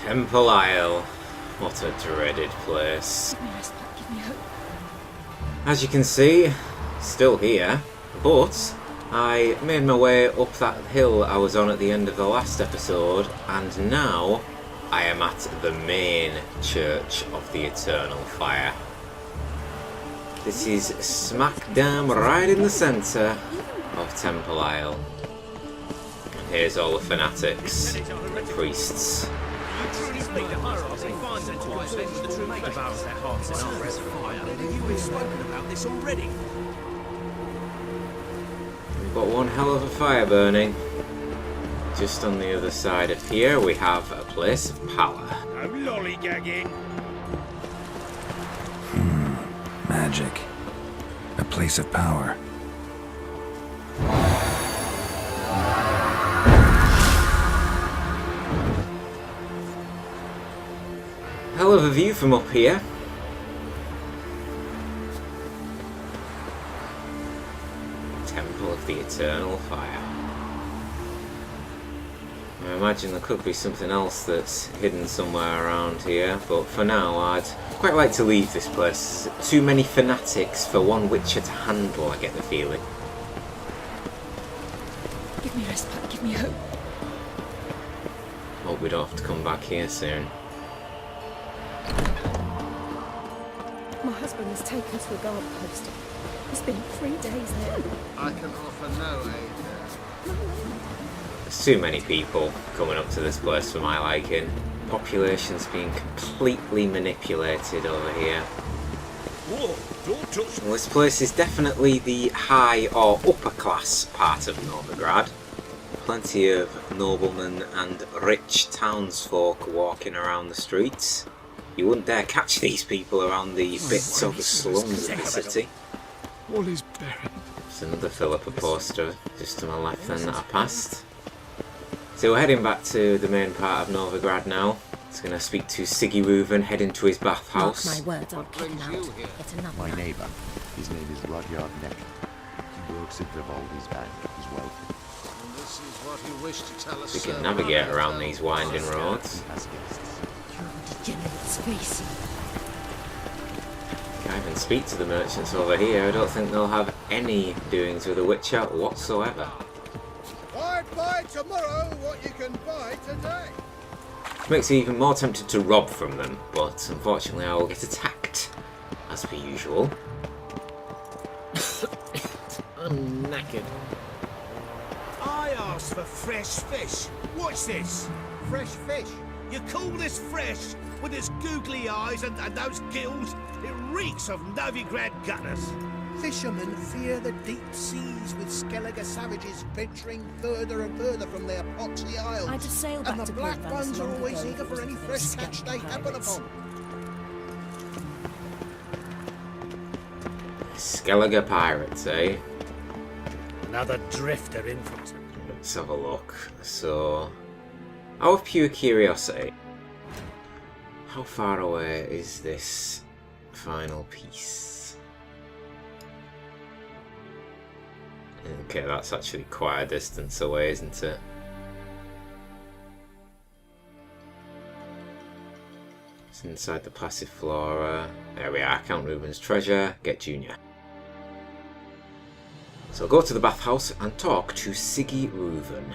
Temple Isle. What a dreaded place. Give me respite, give me hope. As you can see, still here, but I made my way up that hill I was on at the end of the last episode, and now I am at the main Church of the Eternal Fire. This is smack dam right in the centre of Temple Isle. And here's all the fanatics, the priests. We've got one hell of a fire burning. Just on the other side of here we have a place of power. I'm lollygagging. Magic. A place of power. Hell of a view from up here. Temple of the Eternal Fire. I imagine there could be something else that's hidden somewhere around here, but for now I'd quite like to leave this place. Too many fanatics for one Witcher to handle, I get the feeling. Give me respite, give me hope. Hope we don't have to come back here soon. My husband was taken to a guard post. He's been 3 days there. I can offer no aid there. There's too many people coming up to this place for my liking. Population's being completely manipulated over here. Whoa, don't touch Well, this place is definitely the high or upper class part of Novigrad. Plenty of noblemen and rich townsfolk walking around the streets. You wouldn't dare catch these people around the bits of the slums of the city. All is buried. There's another Philippa poster just to my left then that I passed. So we're heading back to the main part of Novigrad now. It's going to speak to Siggy Reuven, head into his bathhouse. Mark my words, I'll kick him out. Get another My one. neighbour, his name is Rudyard Neck. He works at Vivaldi's band. He's wealthy. This is what you wish to tell us. We can navigate around these winding roads. He has guests. You're a degenerate's face. Can't even speak to the merchants over here. I don't think they'll have any doings with a Witcher whatsoever. Buy tomorrow what you can buy today. Which makes me even more tempted to rob from them, but unfortunately I will get attacked, as per usual. I'm knackered. I asked for fresh fish. What's this? Fresh fish? You call this fresh with its googly eyes and those gills? It reeks of Novigrad gutters. Fishermen fear the deep seas with Skellige savages venturing further and further from their poxy isles. I just sailed back and to the black Bloodlands ones are long always ago eager with for any the fresh catch they scamp happen pirates. upon. Skellige pirates, eh? Another drifter in from... Let's have a look. So, out of pure curiosity, how far away is this final piece? Okay, that's actually quite a distance away, isn't it? It's inside the passive flora. There we are, Count Reuben's treasure, get Junior. So go to the bathhouse and talk to Siggy Reuven.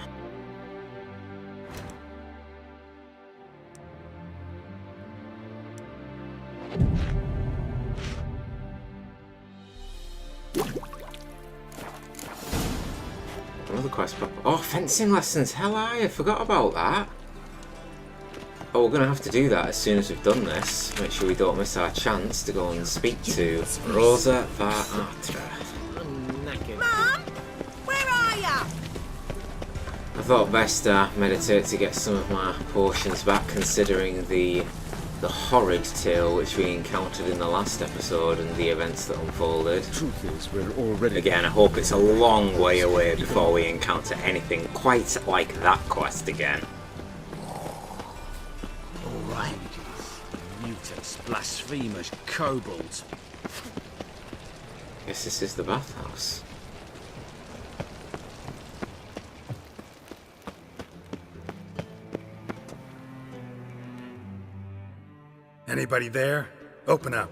Another quest pop. Oh, fencing lessons! Hell, I forgot about that. Oh, we're going to have to do that as soon as we've done this. Make sure we don't miss our chance to go and speak to Rosa var Atra. Mum! Where are ya? I thought best meditate to get some of my potions back, considering the horrid tale which we encountered in the last episode and the events that unfolded. Truth is, we're already... Again, I hope it's a long way away before we encounter anything quite like that quest again. Alright. Mutants, blasphemers, kobolds. Guess this is the bathhouse. Anybody there? Open up.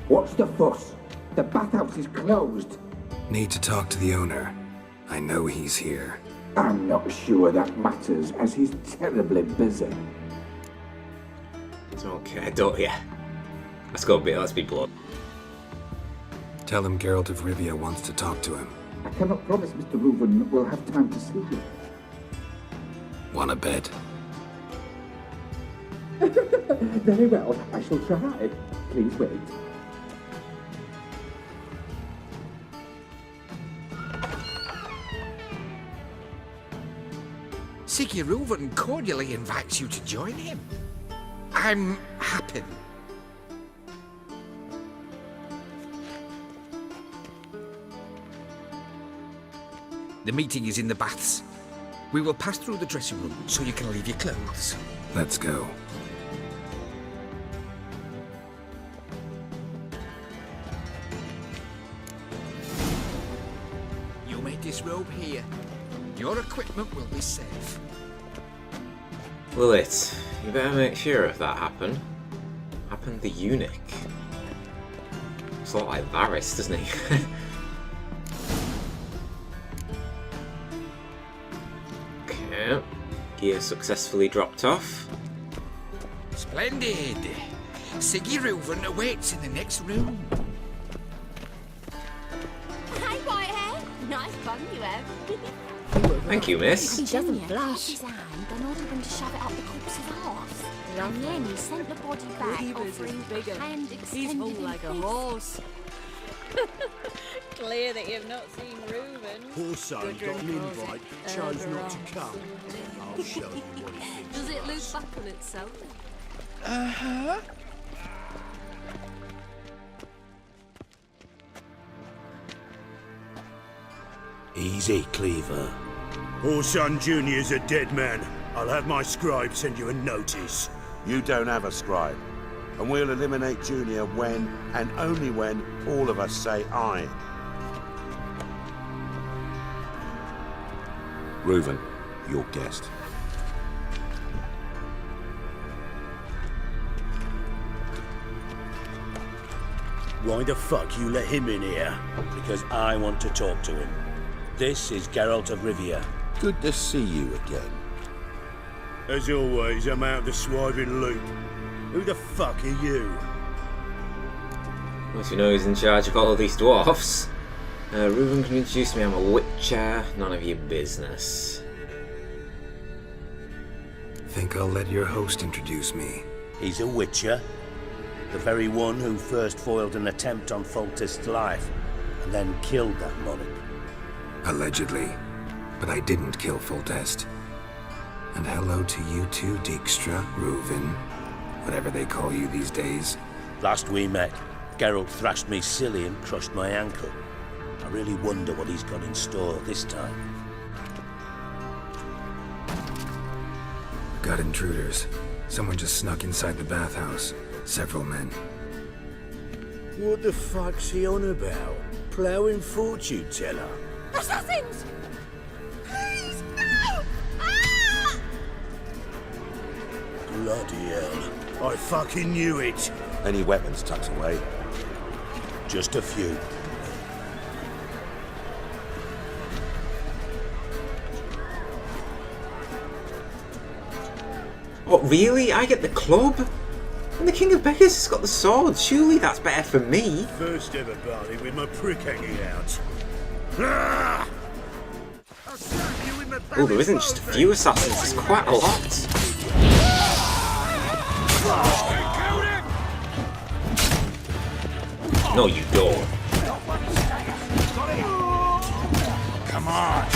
What's the fuss? The bathhouse is closed. Need to talk to the owner. I know he's here. I'm not sure that matters, as he's terribly busy. Okay, don't ya? Let's go, let's be blunt. Tell him Geralt of Rivia wants to talk to him. I cannot promise Mr. Reuven will have time to see you. Wanna bet? Very well, I shall try. Please wait. Siggy Reuven cordially invites you to join him. I'm happy. The meeting is in the baths. We will pass through the dressing room so you can leave your clothes. Let's go. You may disrobe here. Your equipment will be safe. Lilith, you better make sure if that happened. Happened the eunuch. It's a lot like Varys, doesn't he? Okay. Gear successfully dropped off. Splendid. Siggy Reuven awaits in the next room. Hey, Whitehair. Nice bum you have. Thank you, miss. He doesn't Cut blush. his hand and ordered him to shove it up the corpse's arse. And then he sent the body back, offering a hand He's extended hung in like a peace. horse. Clear that you've not seen Reuven. Also got an invite, chose not to come. I'll show you what he thinks. Does it loop back on itself? Easy, Cleaver. Orson Jr.'s a dead man. I'll have my scribe send you a notice. You don't have a scribe. And we'll eliminate Junior when, and only when, all of us say aye. Reuven, your guest. Why the fuck you let him in here? Because I want to talk to him. This is Geralt of Rivia. Good to see you again. As always, I'm out the swiving loop. Who the fuck are you? Once you know who's in charge of all of these dwarfs. Reuven can introduce me, I'm a witcher, none of your business. Think I'll let your host introduce me. He's a witcher. The very one who first foiled an attempt on Foltest's life, and then killed that monarch. Allegedly. But I didn't kill Foltest. And hello to you too, Dijkstra, Reuven, whatever they call you these days. Last we met, Geralt thrashed me silly and crushed my ankle. I really wonder what he's got in store this time. Got intruders. Someone just snuck inside the bathhouse. Several men. What the fuck's he on about? Ploughing fortune teller? Assassins! Please, no! Ah! Bloody hell. I fucking knew it. Any weapons tucked away? Just a few. What, really? I get the club? And the King of Beggars has got the sword. Surely that's better for me. First ever party with my prick hanging out. Ah! I'll serve you in my Oh, there isn't just a few assassins, there's quite a lot. No, you don't. Come on!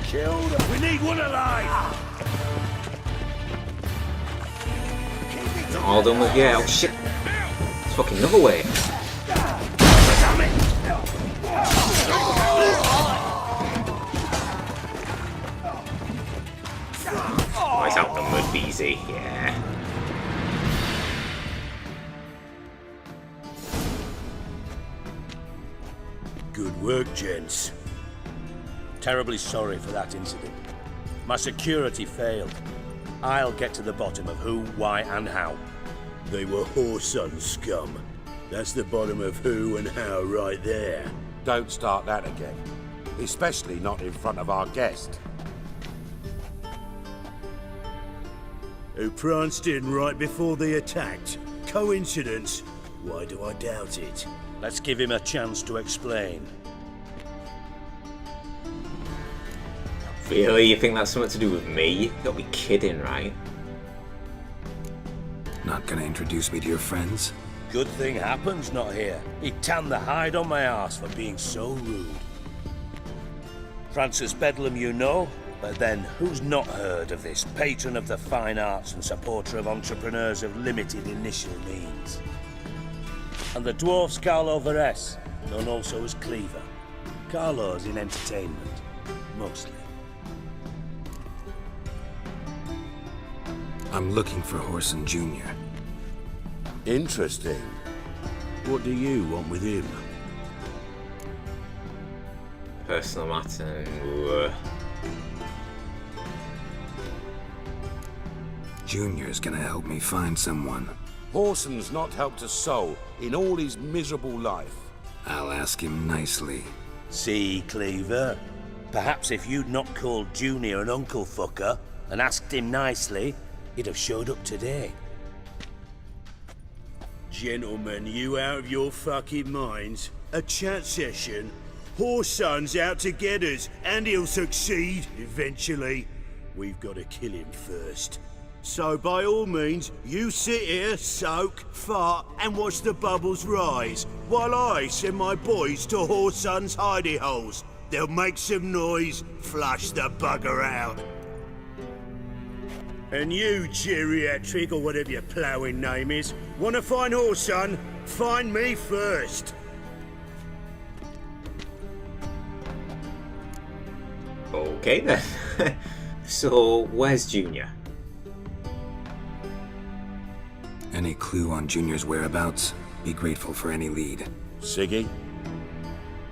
Killed! We need one alive! Not all done with yet. Oh shit. It's fucking another way. city, yeah. Good work, gents. Terribly sorry for that incident. My security failed. I'll get to the bottom of who, why, and how. They were whoreson scum. That's the bottom of who and how right there. Don't start that again. Especially not in front of our guest. Who pranced in right before they attacked. Coincidence? Why do I doubt it? Let's give him a chance to explain. Really? You think that's something to do with me? You gotta be kidding, right? Not gonna introduce me to your friends? Good thing Happen's not here. He tanned the hide on my arse for being so rude. Francis Bedlam you know, but then who's not heard of this patron of the fine arts and supporter of entrepreneurs of limited initial means? And the dwarf's Carlo Veres, known also as Cleaver. Carlo's in entertainment, mostly. I'm looking for Whoreson Jr. Interesting. What do you want with him? Personal matter. Junior's gonna help me find someone. Whoreson's not helped a soul in all his miserable life. I'll ask him nicely. See, Cleaver? Perhaps if you'd not called Junior an uncle fucker and asked him nicely, he'd have showed up today. Gentlemen, you out of your fucking minds? A chat session? Whoreson's out to get us, and he'll succeed, eventually. We've got to kill him first. So by all means, you sit here, soak, fart, and watch the bubbles rise, while I send my boys to Whoreson's hidey holes. They'll make some noise, flush the bugger out. And you, geriatric, or whatever your ploughing name is, wanna find Whoreson? Find me first. Okay then. So, where's Junior? Any clue on Junior's whereabouts? Be grateful for any lead. Siggy?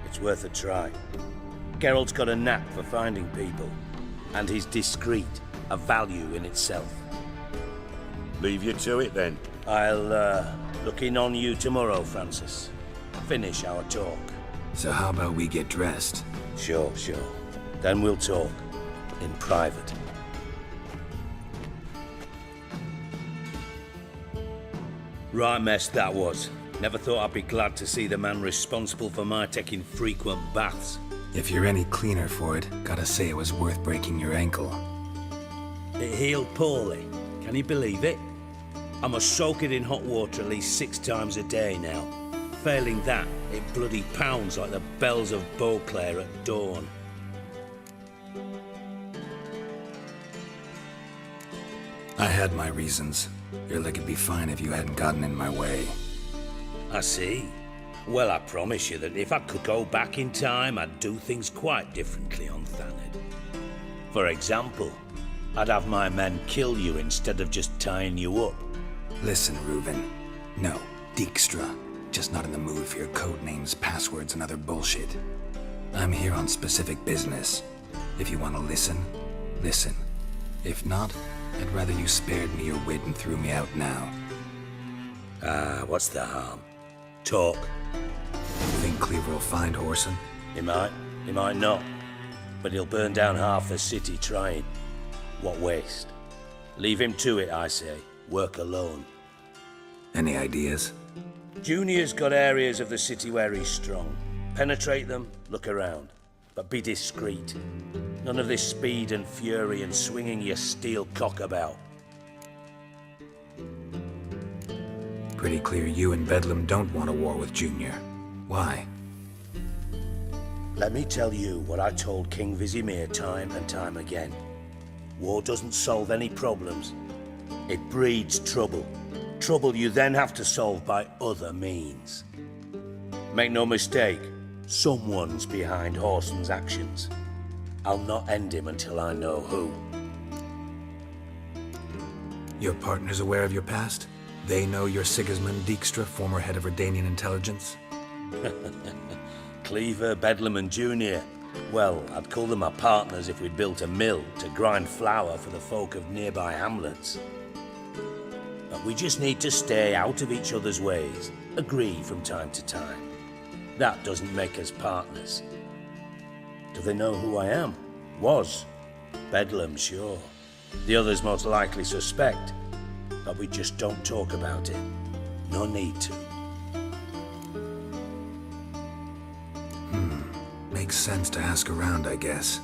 It's worth a try. Geralt's got a knack for finding people, and he's discreet, a value in itself. Leave you to it then. I'll look in on you tomorrow, Francis. Finish our talk. So how about we get dressed? Sure. Then we'll talk. In private. Right mess that was. Never thought I'd be glad to see the man responsible for my taking frequent baths. If you're any cleaner for it, gotta say it was worth breaking your ankle. It healed poorly. Can you believe it? I must soak it in hot water at least 6 times a day now. Failing that, it bloody pounds like the bells of Beauclair at dawn. I had my reasons. Your leg would be fine if you hadn't gotten in my way. I see. Well, I promise you that if I could go back in time, I'd do things quite differently on Thanedd. For example, I'd have my men kill you instead of just tying you up. Listen, Reuven. No, Dijkstra. Just not in the mood for your code names, passwords, and other bullshit. I'm here on specific business. If you want to listen, listen. If not, I'd rather you spared me your wit and threw me out now. What's the harm? Talk. Think Cleaver will find Whoreson? He might not. But he'll burn down half the city trying. What waste? Leave him to it, I say. Work alone. Any ideas? Junior's got areas of the city where he's strong. Penetrate them, look around. But be discreet. None of this speed and fury and swinging your steel cock about. Pretty clear you and Bedlam don't want a war with Junior. Why? Let me tell you what I told King Vizimir time and time again. War doesn't solve any problems. It breeds trouble. Trouble you then have to solve by other means. Make no mistake, someone's behind Whoreson's actions. I'll not end him until I know who. Your partner's aware of your past? They know you're Sigismund Dijkstra, former head of Redanian intelligence? Cleaver, Bedlam and Junior. Well, I'd call them our partners if we'd built a mill to grind flour for the folk of nearby hamlets. But we just need to stay out of each other's ways, agree from time to time. That doesn't make us partners. Do they know who I am? Was. Bedlam, sure. The others most likely suspect, but we just don't talk about it. No need to. Makes sense to ask around, I guess.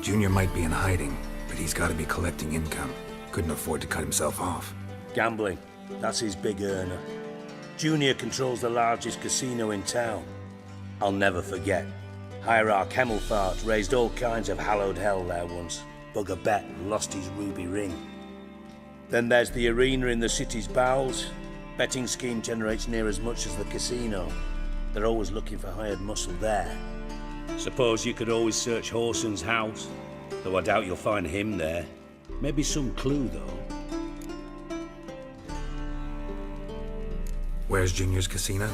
Junior might be in hiding, but he's got to be collecting income. Couldn't afford to cut himself off. Gambling. That's his big earner. Junior controls the largest casino in town. I'll never forget. Hierarch Hemmelfart raised all kinds of hallowed hell there once. Bugger bet and lost his ruby ring. Then there's the arena in the city's bowels. Betting scheme generates near as much as the casino. They're always looking for hired muscle there. Suppose you could always search Horson's house, though I doubt you'll find him there. Maybe some clue, though. Where's Junior's casino?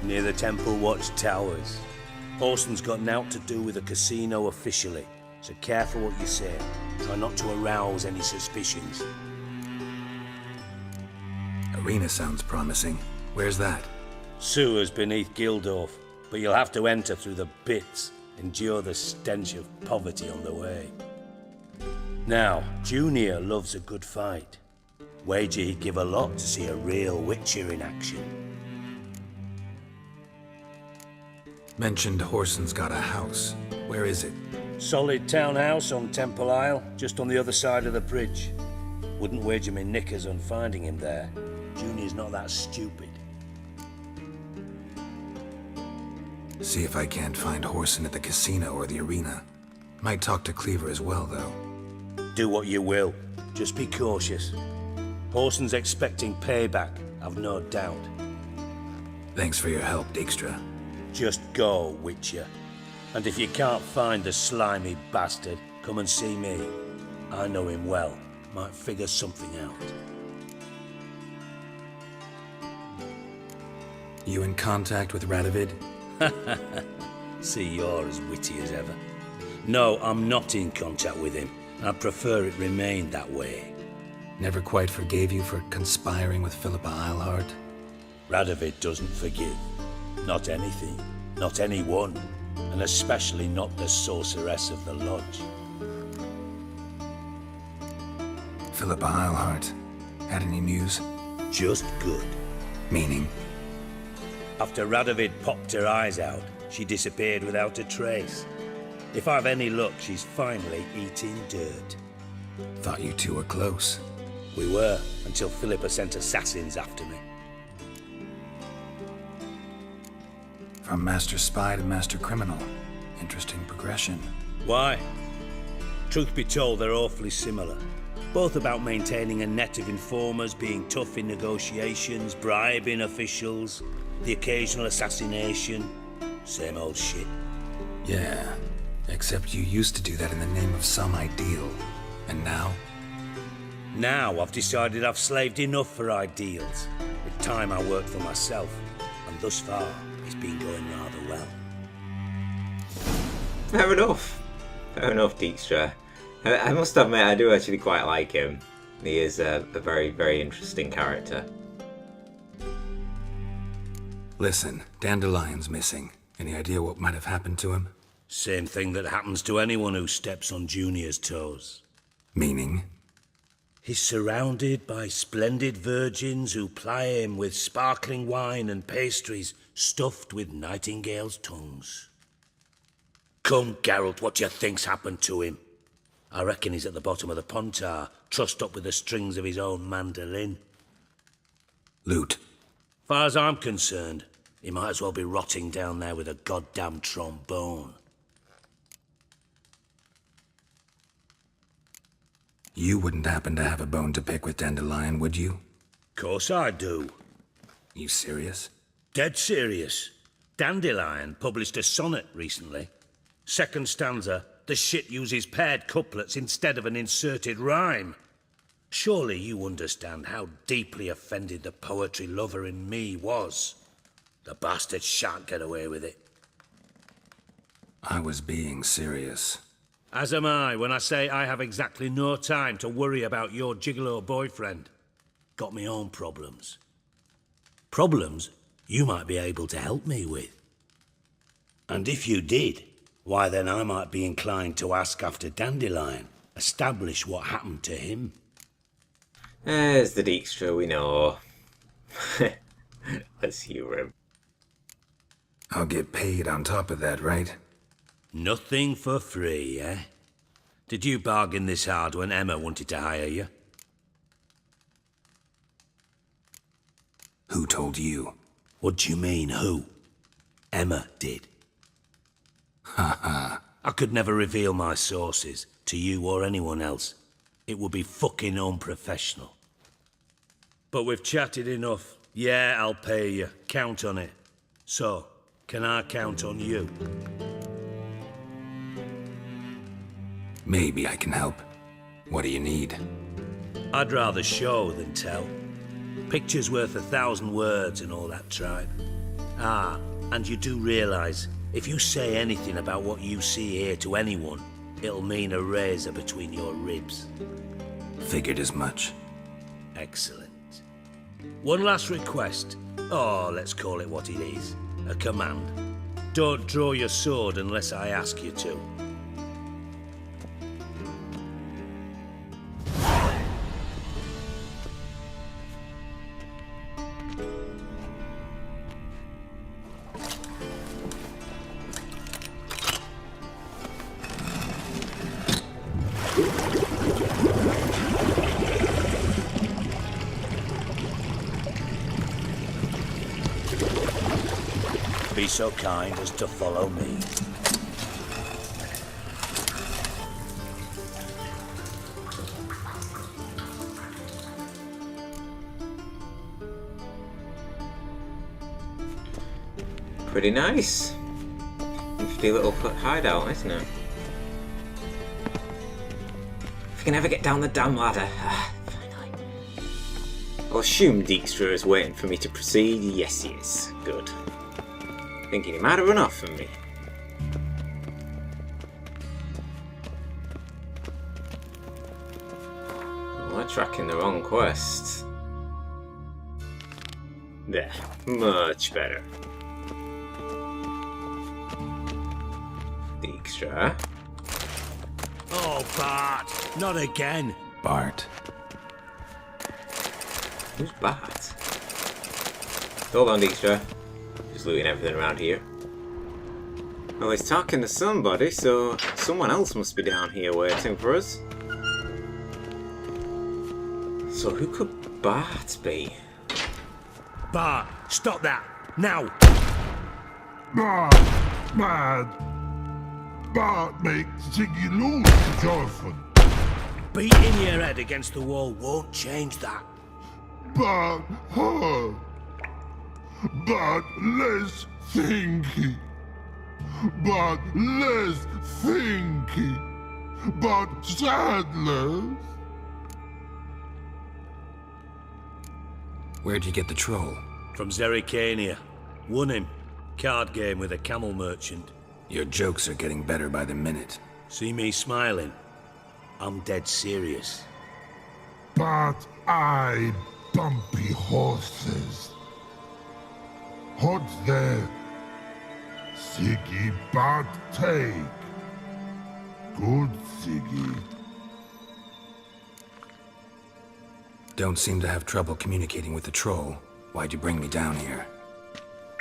Near the Temple Watch Towers. Horson's got naught to do with the casino officially, so careful what you say. Try not to arouse any suspicions. Arena sounds promising. Where's that? Sewers beneath Gildorf, but you'll have to enter through the pits, endure the stench of poverty on the way. Now, Junior loves a good fight. Wager he'd give a lot to see a real Witcher in action. Mentioned Horson's got a house. Where is it? Solid townhouse on Temple Isle, just on the other side of the bridge. Wouldn't wager me knickers on finding him there. Junior's not that stupid. See if I can't find Horson at the casino or the arena. Might talk to Cleaver as well, though. Do what you will. Just be cautious. Horson's expecting payback, I've no doubt. Thanks for your help, Dijkstra. Just go, Witcher. And if you can't find the slimy bastard, come and see me. I know him well. Might figure something out. You in contact with Radovid? See, you're as witty as ever. No, I'm not in contact with him. I'd prefer it remained that way. Never quite forgave you for conspiring with Philippa Eilhart? Radovid doesn't forgive. Not anything. Not anyone. And especially not the sorceress of the lodge. Philippa Eilhart. Had any news? Just good. Meaning? After Radovid popped her eyes out, she disappeared without a trace. If I've any luck, she's finally eating dirt. Thought you two were close. We were, until Philippa sent assassins after me. From Master Spy to Master Criminal. Interesting progression. Why? Truth be told, they're awfully similar. Both about maintaining a net of informers, being tough in negotiations, bribing officials, the occasional assassination. Same old shit. Yeah, except you used to do that in the name of some ideal. And now? Now I've decided I've slaved enough for ideals. It's time I worked for myself. And thus far, it's been going rather well. Fair enough. Fair enough, Dijkstra. I must admit, I do actually quite like him. He is a very, very interesting character. Listen, Dandelion's missing. Any idea what might have happened to him? Same thing that happens to anyone who steps on Junior's toes. Meaning? He's surrounded by splendid virgins who ply him with sparkling wine and pastries stuffed with nightingales' tongues. Come, Geralt, what do you think's happened to him? I reckon he's at the bottom of the Pontar, trussed up with the strings of his own mandolin. Loot. Far as I'm concerned, he might as well be rotting down there with a goddamn trombone. You wouldn't happen to have a bone to pick with Dandelion, would you? Course I do. You serious? Dead serious. Dandelion published a sonnet recently. Second stanza, the shit uses paired couplets instead of an inserted rhyme. Surely you understand how deeply offended the poetry lover in me was. The bastard shan't get away with it. I was being serious. As am I when I say I have exactly no time to worry about your gigolo boyfriend. Got me own problems. Problems you might be able to help me with. And if you did, why then I might be inclined to ask after Dandelion, establish what happened to him. There's the Dijkstra we know. Let's hear him. I'll get paid on top of that, right? Nothing for free, eh? Did you bargain this hard when Emma wanted to hire you? Who told you? What do you mean, who? Emma did. Haha. I could never reveal my sources to you or anyone else. It would be fucking unprofessional. But we've chatted enough. Yeah, I'll pay you. Count on it. So, can I count on you? Maybe I can help. What do you need? I'd rather show than tell. Picture's worth 1,000 words and all that tribe. Ah, and you do realise, if you say anything about what you see here to anyone, it'll mean a razor between your ribs. Figured as much. Excellent. One last request. Oh, let's call it what it is. A command. Don't draw your sword unless I ask you to. Be so kind as to follow me. Pretty nice. Nifty little hideout, isn't it? If we can ever get down the damn ladder. Finally. I'll assume Dijkstra is waiting for me to proceed. Yes, he is. Good. Thinking he might have run off from me. We're tracking the wrong quest. There. Much better. Dijkstra. Oh, Bart! Not again! Bart. Who's Bart? Hold on, Dijkstra. Just looting everything around here. Well, he's talking to somebody, so someone else must be down here waiting for us. So who could Bart be? Bart, stop that! Now! Bart makes Ziggy lose to Jonathan. Beating your head against the wall won't change that. But less thinky. But less thinky. But sadless. Where'd you get the troll? From Zerrikania. Won him. Card game with a camel merchant. Your jokes are getting better by the minute. See me smiling? I'm dead serious. But I bumpy horses. Hot there. Siggy but take. Good Siggy. Don't seem to have trouble communicating with the troll. Why'd you bring me down here?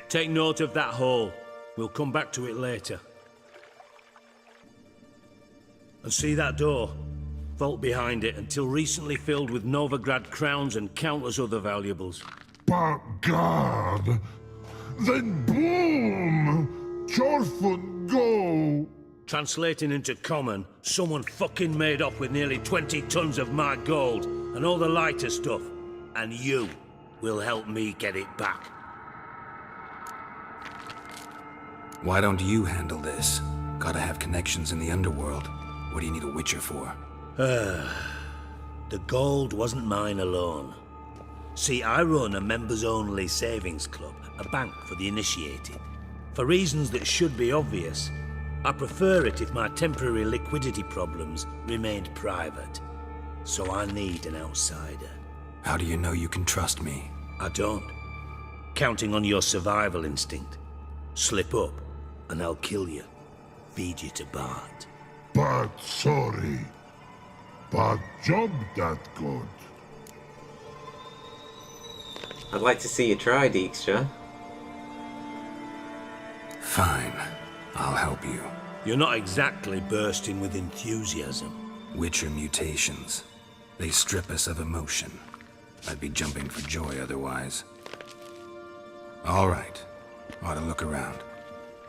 Take note of that hole. We'll come back to it later. And see that door? Vault behind it, until recently filled with Novigrad crowns and countless other valuables. But God, then boom! Chorfun go! Translating into common, someone fucking made off with nearly 20 tons of my gold and all the lighter stuff. And you will help me get it back. Why don't you handle this? Gotta have connections in the underworld. What do you need a witcher for? The gold wasn't mine alone. See, I run a members-only savings club, a bank for the initiated. For reasons that should be obvious, I prefer it if my temporary liquidity problems remained private. So I need an outsider. How do you know you can trust me? I don't. Counting on your survival instinct. Slip up, and I'll kill you. Feed you to Bart. But sorry. But job that good. I'd like to see you try, Dijkstra. Fine. I'll help you. You're not exactly bursting with enthusiasm. Witcher mutations. They strip us of emotion. I'd be jumping for joy otherwise. All right. Ought to look around.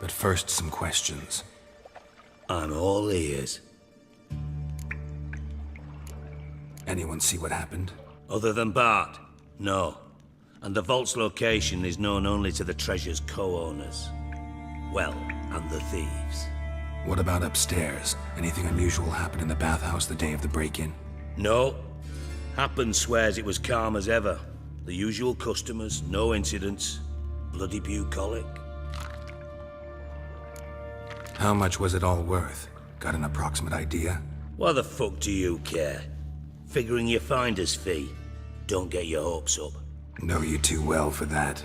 But first, some questions. I'm all ears. Anyone see what happened? Other than Bart? No. And the vault's location is known only to the treasure's co-owners. Well, and the thieves. What about upstairs? Anything unusual happen in the bathhouse the day of the break-in? No. Happen swears it was calm as ever. The usual customers, no incidents. Bloody bucolic. How much was it all worth? Got an approximate idea? Why the fuck do you care? Figuring your finder's fee. Don't get your hopes up. Know you too well for that.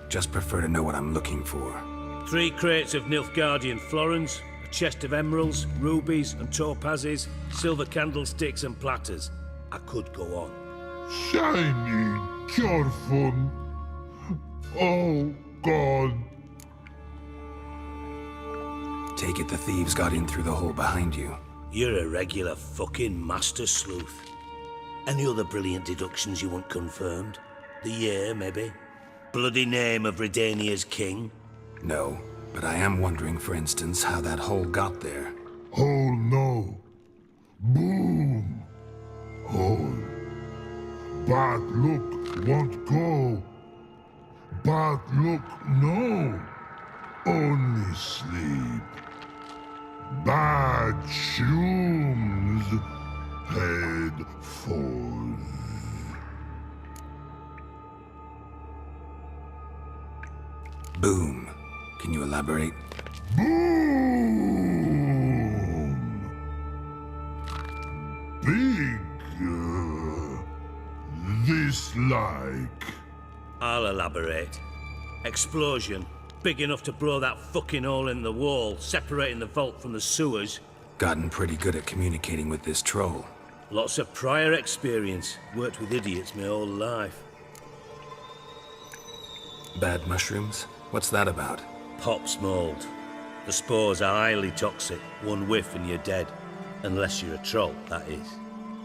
Just prefer to know what I'm looking for. 3 crates of Nilfgaardian florins, a chest of emeralds, rubies and topazes, silver candlesticks and platters. I could go on. Shiny, careful. Oh, God. Take it the thieves got in through the hole behind you. You're a regular fucking master sleuth. Any other brilliant deductions you want confirmed? The year, maybe? Bloody name of Redania's king? No, but I am wondering, for instance, how that hole got there. Hole no. Boom. Hole. Bad look won't go. Bad look no. Only sleep. Bad shrooms. Head falls. Boom. Can you elaborate? Boom! Big. This like. I'll elaborate. Explosion. Big enough to blow that fucking hole in the wall, separating the vault from the sewers. Gotten pretty good at communicating with this troll. Lots of prior experience. Worked with idiots my whole life. Bad mushrooms? What's that about? Pops mold. The spores are highly toxic. One whiff and you're dead. Unless you're a troll, that is.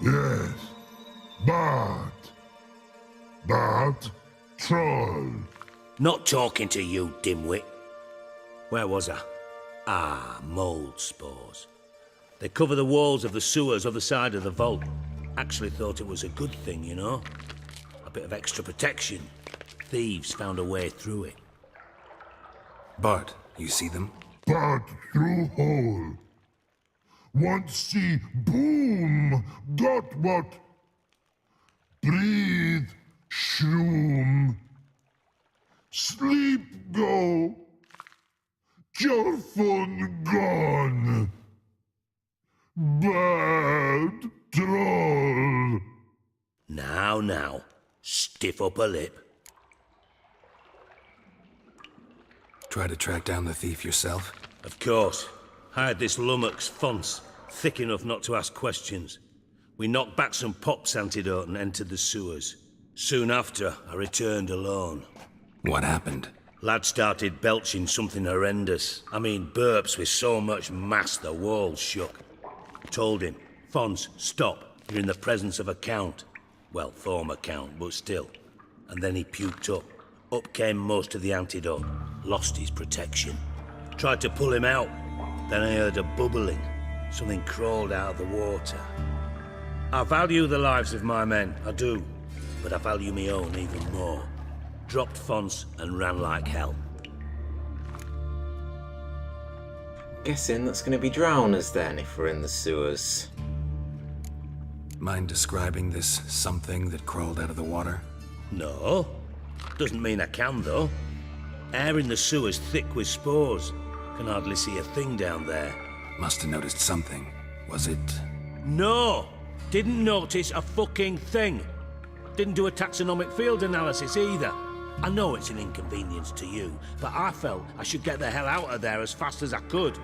Yes. But troll. Not talking to you, dimwit. Where was I? Ah, mold spores. They cover the walls of the sewers other side of the vault. Actually thought it was a good thing, you know? A bit of extra protection. Thieves found a way through it. Bart, you see them? But through hole. Want see boom. Got what? Breathe. Shroom. Sleep go. Your phone gone. Bad troll. Now. Stiff upper lip. Try to track down the thief yourself? Of course. Hired this lummox Fons, thick enough not to ask questions. We knocked back some Pop's antidote and entered the sewers. Soon after, I returned alone. What happened? Lad started belching something horrendous. I mean, burps with so much mass the walls shook. Told him, Fons, stop. You're in the presence of a count. Well, former count, but still. And then he puked up. Up came most of the antidote. Lost his protection. Tried to pull him out. Then I heard a bubbling. Something crawled out of the water. I value the lives of my men, I do. But I value my own even more. Dropped Fons and ran like hell. Guessing that's going to be drowners then if we're in the sewers. Mind describing this something that crawled out of the water? No. Doesn't mean I can, though. Air in the sewer's thick with spores. Can hardly see a thing down there. Must have noticed something. Was it... No! Didn't notice a fucking thing. Didn't do a taxonomic field analysis either. I know it's an inconvenience to you, but I felt I should get the hell out of there as fast as I could.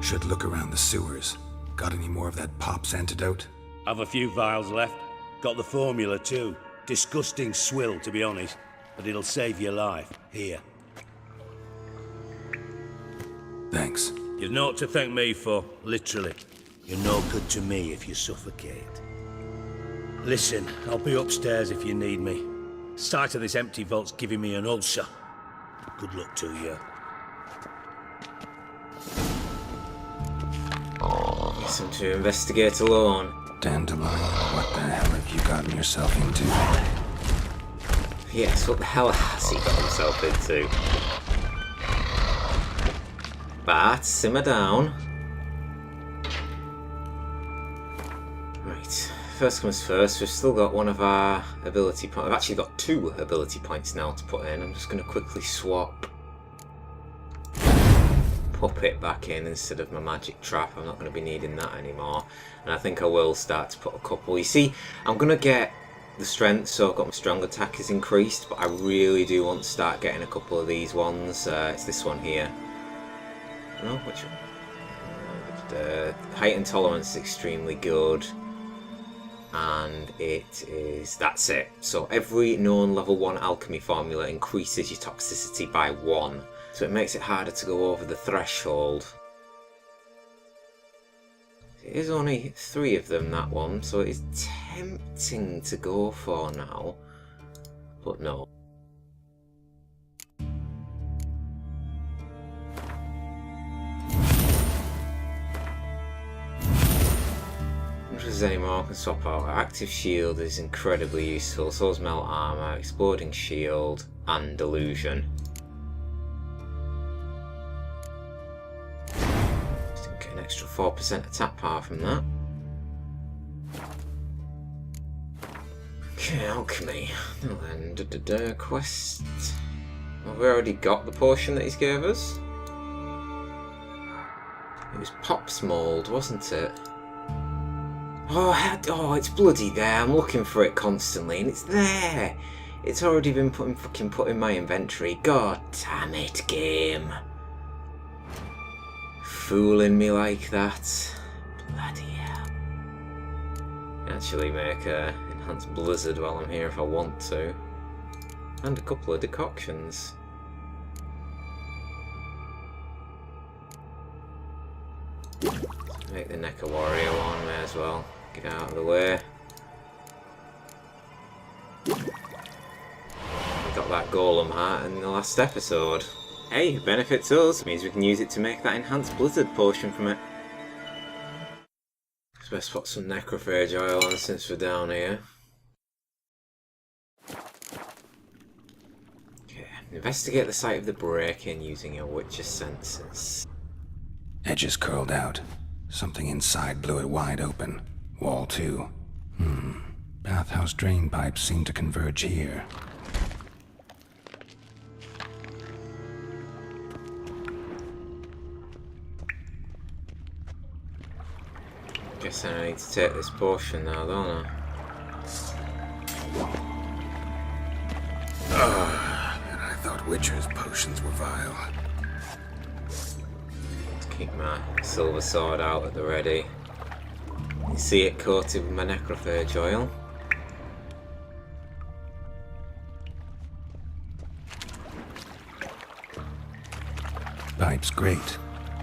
Should look around the sewers. Got any more of that Pop's antidote? I've a few vials left. Got the formula too. Disgusting swill, to be honest. But it'll save your life. Here. Thanks. You've naught to thank me for, literally. You're no good to me if you suffocate. Listen, I'll be upstairs if you need me. Sight of this empty vault's giving me an ulcer. Good luck to you. Some to investigate alone. Dandelion, what the hell have you gotten yourself into? Yes, what the hell has he got himself into? But, simmer down. Right, first comes first, we've still got one of our ability points. I've actually got 2 ability points now to put in. I'm just going to quickly swap Puppet back in instead of my magic trap. I'm not going to be needing that anymore. And I think I will start to put a couple. You see, I'm going to get the strength, so I've got my strong attack is increased, but I really do want to start getting a couple of these ones. It's this one here. No, which one? Height and tolerance is extremely good. And it is, that's it. So every known level 1 alchemy formula increases your toxicity by 1. So it makes it harder to go over the threshold. It is only 3 of them, that one, so it is tempting to go for now. But no. If there's any more I can swap out. Active shield is incredibly useful, so is melt armor, exploding shield, and delusion. An extra 4% attack power from that. Okay, alchemy. And then, quest. Have we already got the potion that he's gave us? It was Pop's mould, wasn't it? Oh, it's bloody there. I'm looking for it constantly, and it's there. It's already been put in my inventory. God damn it, game. Fooling me like that. Bloody hell. Actually make a enhanced blizzard while I'm here if I want to. And a couple of decoctions. Make the Neca Warrior one, may as well. Get out of the way. We got that golem hat in the last episode. Hey, it benefits us. Means we can use it to make that enhanced blizzard potion from it. Let's best put some necrophage oil on since we're down here. Okay, investigate the site of the break-in using your witcher's senses. Edges curled out. Something inside blew it wide open. Wall too. Bathhouse drain pipes seem to converge here. Guess I need to take this potion now, don't I? And I thought Witcher's potions were vile. Keep my silver sword out at the ready. You see it coated with my necrophage oil. Pipe's great.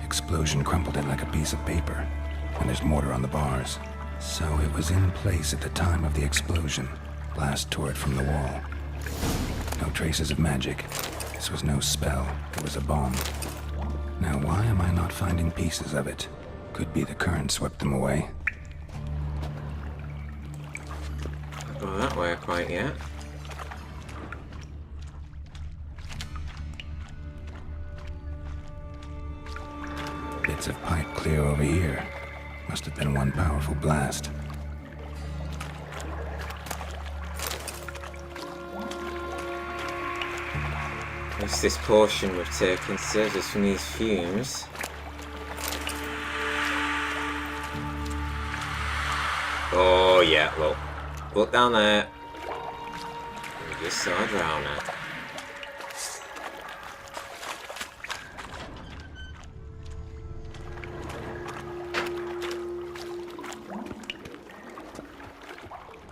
Explosion crumpled it like a piece of paper. And there's mortar on the bars. So it was in place at the time of the explosion. Blast tore it from the wall. No traces of magic. This was no spell. It was a bomb. Now why am I not finding pieces of it? Could be the current swept them away. Not go that way quite yet. Bits of pipe clear over here. Must have been one powerful blast. At least this potion we've taken saves us from these fumes. Oh yeah, look. Look down there. We just saw a drowner.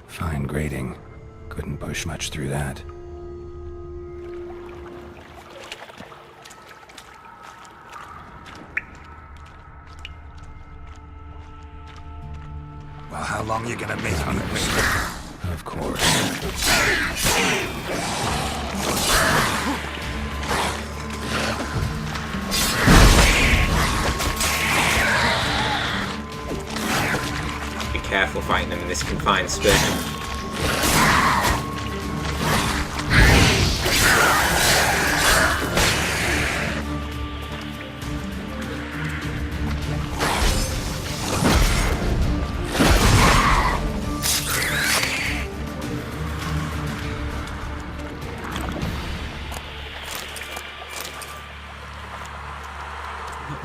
Fine grating. Couldn't push much through that. Well, how long you gonna make me wait? Of course. Be careful fighting them in this confined space.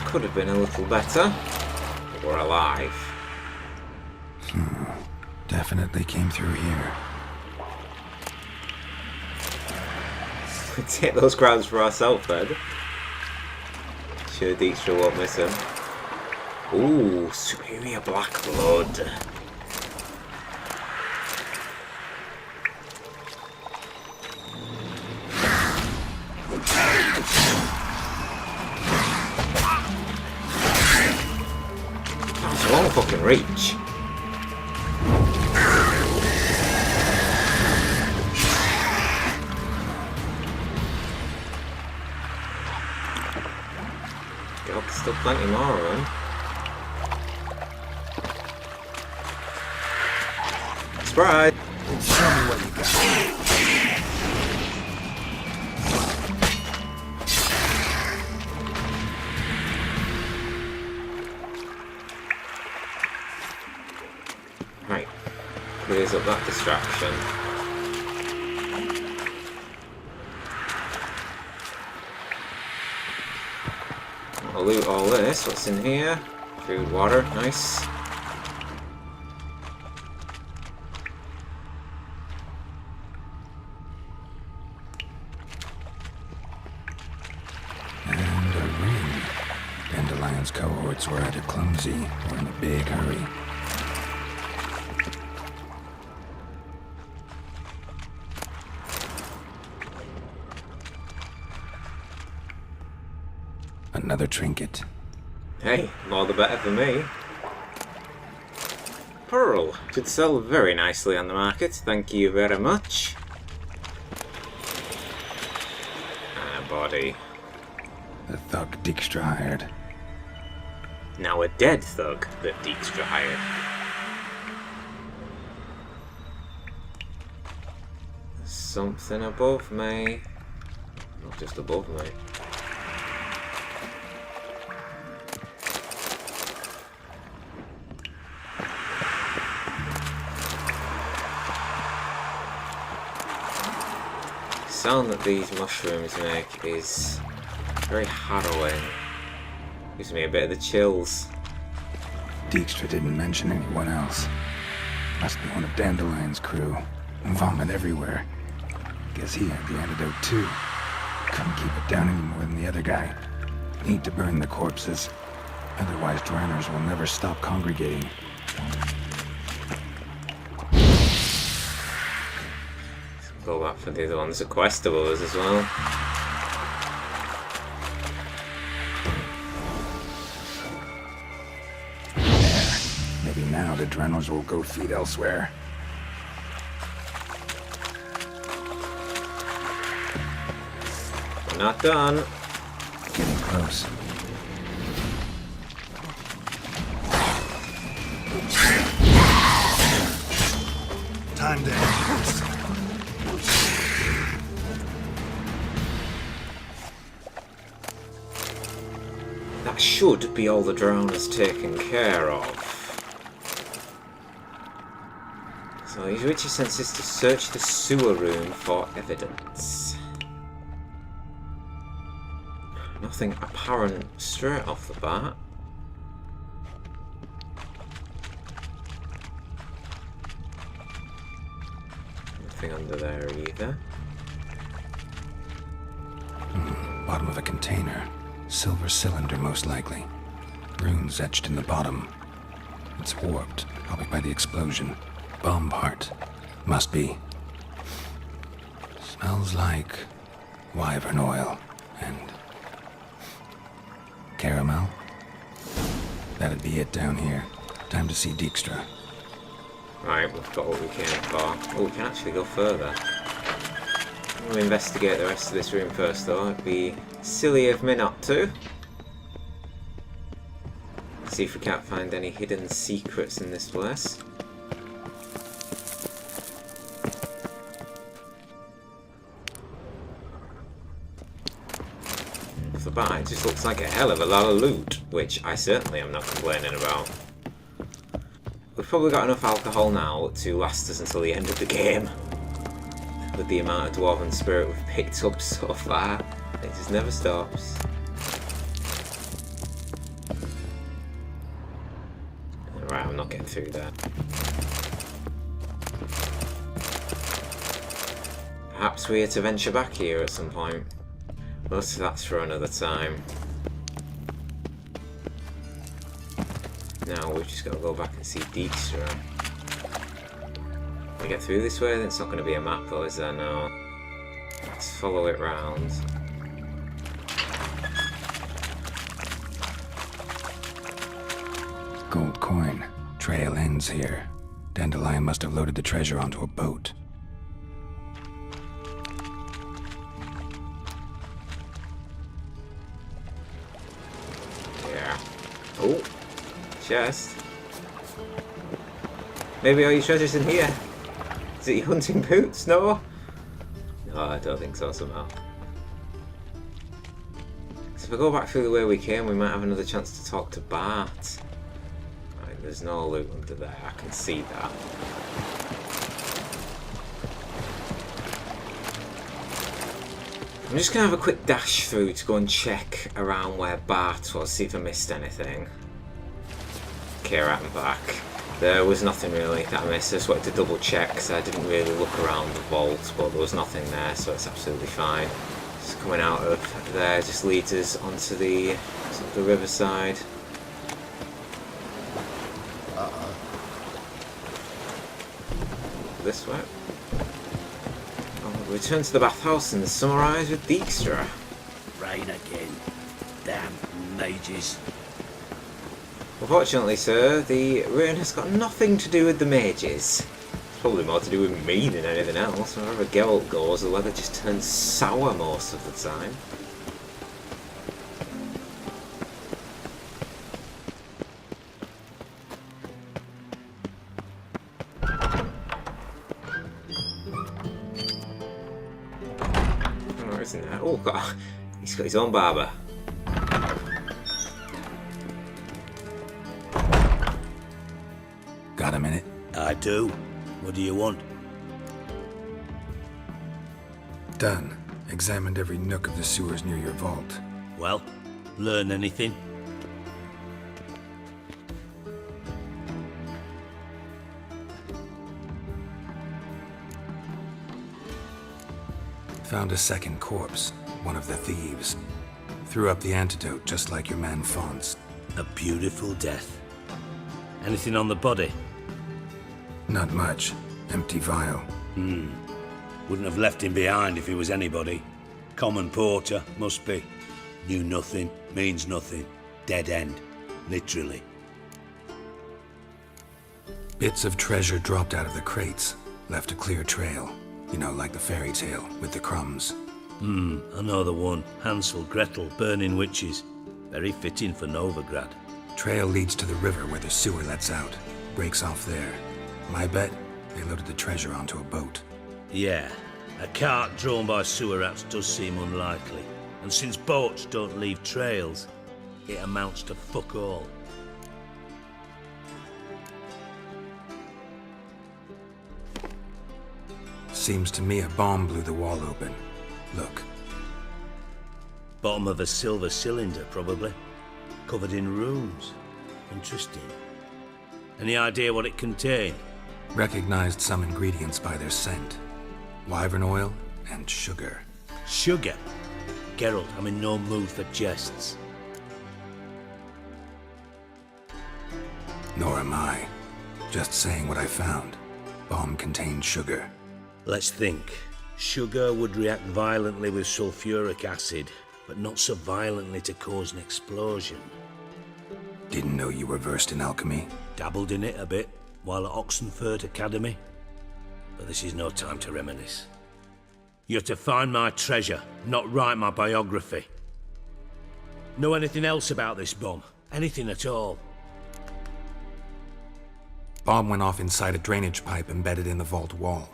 Could have been a little better, but we're alive. Definitely came through here. We take those crowns for ourselves then. Sure Dijkstra won't miss him. Ooh, superior black blood. That's a long fucking reach. God, there's still plenty more of them. Sprite! Show me what you got. Right. Clears up that distraction. I'll loot all this. What's in here? Food, water, nice. And a ring. Dandelion's cohorts were either clumsy or in a big hurry. Another trinket. Hey, more the better for me. Pearl. Should sell very nicely on the market. Thank you very much. And a body. The thug Dijkstra hired. Now a dead thug that Dijkstra hired. There's something above me. Not just above me. The sound that these mushrooms make is very harrowing. Gives me a bit of the chills. Dijkstra didn't mention anyone else. Must be one of Dandelion's crew. Vomit everywhere. Guess he had the antidote too. Couldn't keep it down any more than the other guy. Need to burn the corpses. Otherwise drowners will never stop congregating. Go back for the other ones at Questables as well. There. Maybe now the drowners will go feed elsewhere. We're not done. Getting close. Time to end this. That should be all the drowners taken care of. So use Witcher senses to search the sewer room for evidence. Nothing apparent straight off the bat. Nothing under there either. Bottom of a container. Silver cylinder, most likely. Runes etched in the bottom. It's warped, probably by the explosion. Bomb part. Must be. Smells like wyvern oil and caramel. That'd be it down here. Time to see Dijkstra. Right, we've got what we came for. Oh, we can actually go further. We'll investigate the rest of this room first, though. It'd be silly of me not to. See if we can't find any hidden secrets in this place. Off the bat, it just looks like a hell of a lot of loot, which I certainly am not complaining about. We've probably got enough alcohol now to last us until the end of the game. With the amount of dwarven spirit we've picked up so far, it just never stops. Right, I'm not getting through that. Perhaps we are to venture back here at some point. But that's for another time. Now we've just got to go back and see Dijkstra. If we get through this way, then it's not going to be a map though, is there? No. Let's follow it round. Gold coin. Trail ends here. Dandelion must have loaded the treasure onto a boat. Yeah. Oh. Chest. Maybe all your treasure's in here. Is it your hunting boots? No? No, I don't think so somehow. So if we go back through the way we came, we might have another chance to talk to Bart. Right, there's no loot under there, I can see that. I'm just going to have a quick dash through to go and check around where Bart was, see if I missed anything. Okay, right, I'm back. There was nothing really that I missed. I just wanted to double check because I didn't really look around the vault, but there was nothing there, so it's absolutely fine. Just coming out of there just leads us onto the sort of the riverside. This way. Oh, return to the bathhouse and summarise with Dijkstra. Rain again. Damn mages. Unfortunately, sir, the rain has got nothing to do with the mages. It's probably more to do with me than anything else. Wherever Geralt goes, the weather just turns sour most of the time. Oh, isn't that? Oh, God. He's got his own barber. Got a minute? I do. What do you want? Done. Examined every nook of the sewers near your vault. Well, learn anything? Found a second corpse. One of the thieves. Threw up the antidote just like your man Fonz. A beautiful death. Anything on the body? Not much. Empty vial. Wouldn't have left him behind if he was anybody. Common porter, must be. Knew nothing, means nothing. Dead end. Literally. Bits of treasure dropped out of the crates. Left a clear trail. You know, like the fairy tale, with the crumbs. I know the one. Hansel, Gretel, burning witches. Very fitting for Novigrad. Trail leads to the river where the sewer lets out. Breaks off there. My bet, they loaded the treasure onto a boat. Yeah, a cart drawn by sewer rats does seem unlikely. And since boats don't leave trails, it amounts to fuck all. Seems to me a bomb blew the wall open. Look. Bottom of a silver cylinder, probably. Covered in runes. Interesting. Any idea what it contained? Recognized some ingredients by their scent. Wyvern oil and sugar. Sugar? Geralt, I'm in no mood for jests. Nor am I. Just saying what I found. Bomb contained sugar. Let's think. Sugar would react violently with sulfuric acid, but not so violently to cause an explosion. Didn't know you were versed in alchemy. Dabbled in it a bit while at Oxenford Academy. But this is no time to reminisce. You're to find my treasure, not write my biography. Know anything else about this bomb? Anything at all? Bomb went off inside a drainage pipe embedded in the vault wall.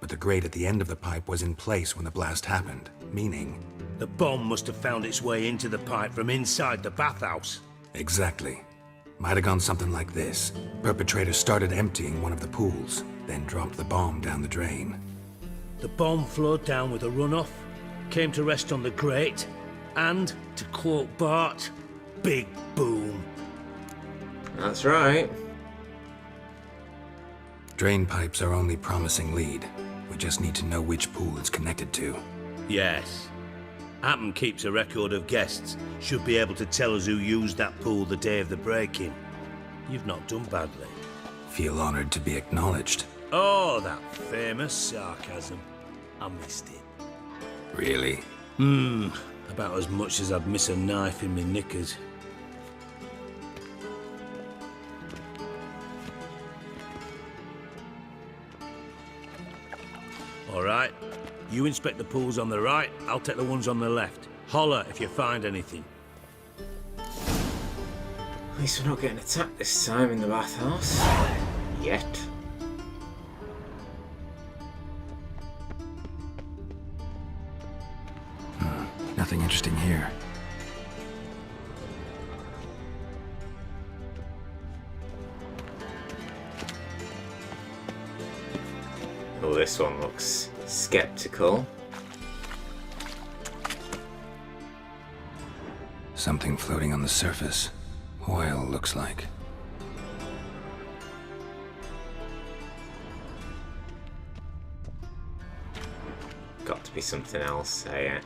But the grate at the end of the pipe was in place when the blast happened, meaning... The bomb must have found its way into the pipe from inside the bathhouse. Exactly. Might have gone something like this. Perpetrator started emptying one of the pools, then dropped the bomb down the drain. The bomb flowed down with a runoff, came to rest on the grate, and, to quote Bart, big boom. That's right. Drain pipes are only promising lead. We just need to know which pool it's connected to. Yes. Appen keeps a record of guests. Should be able to tell us who used that pool the day of the break-in. You've not done badly. Feel honored to be acknowledged. Oh, that famous sarcasm. I missed it. Really? About as much as I'd miss a knife in my knickers. All right. You inspect the pools on the right, I'll take the ones on the left. Holler if you find anything. At least we're not getting attacked this time in the bathhouse. Yet. Nothing interesting here. Well, this one looks skeptical. Something floating on the surface. Oil, looks like. Got to be something else, eh?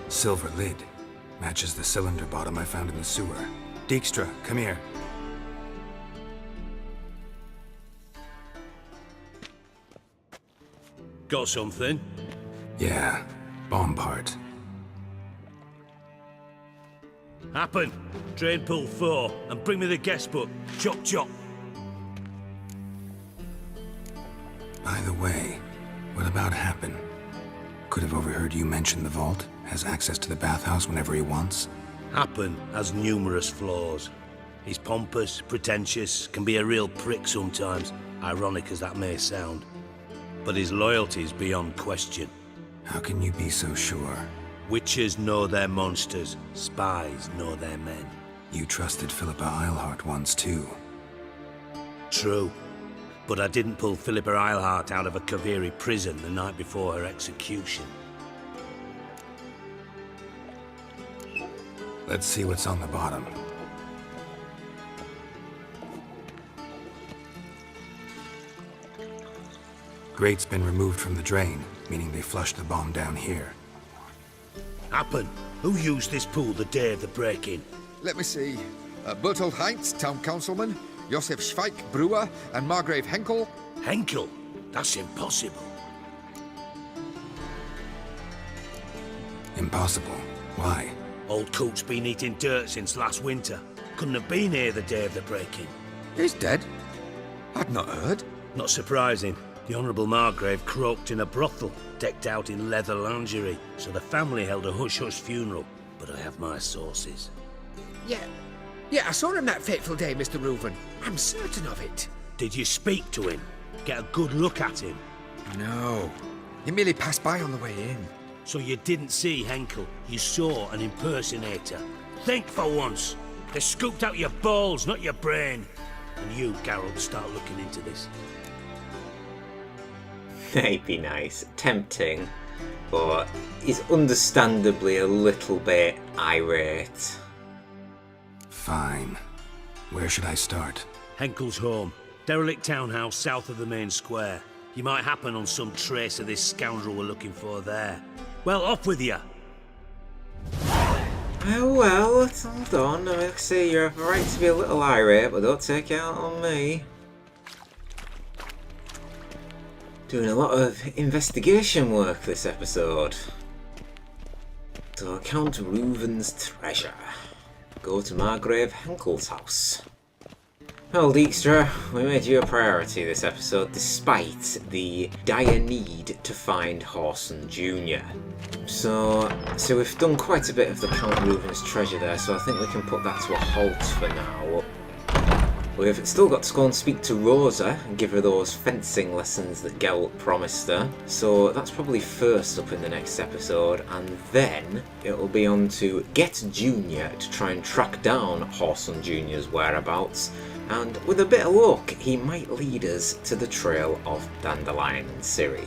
Silver lid. Matches the cylinder bottom I found in the sewer. Dijkstra, come here. Got something? Yeah, bomb part. Happen. Drain pool 4, and bring me the guest book. Chop chop. By the way, what about Happen? Could have overheard you mention the vault. Has access to the bathhouse whenever he wants. Happen has numerous flaws. He's pompous, pretentious, can be a real prick sometimes, ironic as that may sound. But his loyalty's beyond question. How can you be so sure? Witches know their monsters, spies know their men. You trusted Philippa Eilhart once too. True. But I didn't pull Philippa Eilhart out of a Kaviri prison the night before her execution. Let's see what's on the bottom. Grate's been removed from the drain, meaning they flushed the bomb down here. Happen. Who used this pool the day of the break-in? Let me see. Bertold Heinz, town councilman, Josef Schweik, brewer, and Margrave Henkel. Henkel? That's impossible. Impossible. Why? Old coot's been eating dirt since last winter. Couldn't have been here the day of the break-in. He's dead? I'd not heard. Not surprising. The Honourable Margrave croaked in a brothel, decked out in leather lingerie, so the family held a hush-hush funeral. But I have my sources. Yeah, I saw him that fateful day, Mr. Reuven. I'm certain of it. Did you speak to him? Get a good look at him? No. He merely passed by on the way in. So you didn't see Henkel, you saw an impersonator. Think for once. They scooped out your balls, not your brain. And you, Geralt, start looking into this. may be nice, tempting, but he's understandably a little bit irate. Fine. Where should I start? Henkel's home. Derelict townhouse south of the main square. You might happen on some trace of this scoundrel we're looking for there. Well, off with you! Oh well, hold on. I mean, like I say, you have a right to be a little irate, but don't take it out on me. Doing a lot of investigation work this episode. So, Count Reuven's treasure. Go to Margrave Henkel's house. Well, Dijkstra, we made you a priority this episode, despite the dire need to find Horson Jr. So we've done quite a bit of the Count Reuven's treasure there, so I think we can put that to a halt for now. We've still got to go and speak to Rosa and give her those fencing lessons that Geralt promised her, so that's probably first up in the next episode, and then it'll be on to get Junior to try and track down Horson Jr.'s whereabouts, and with a bit of luck, he might lead us to the trail of Dandelion and Ciri.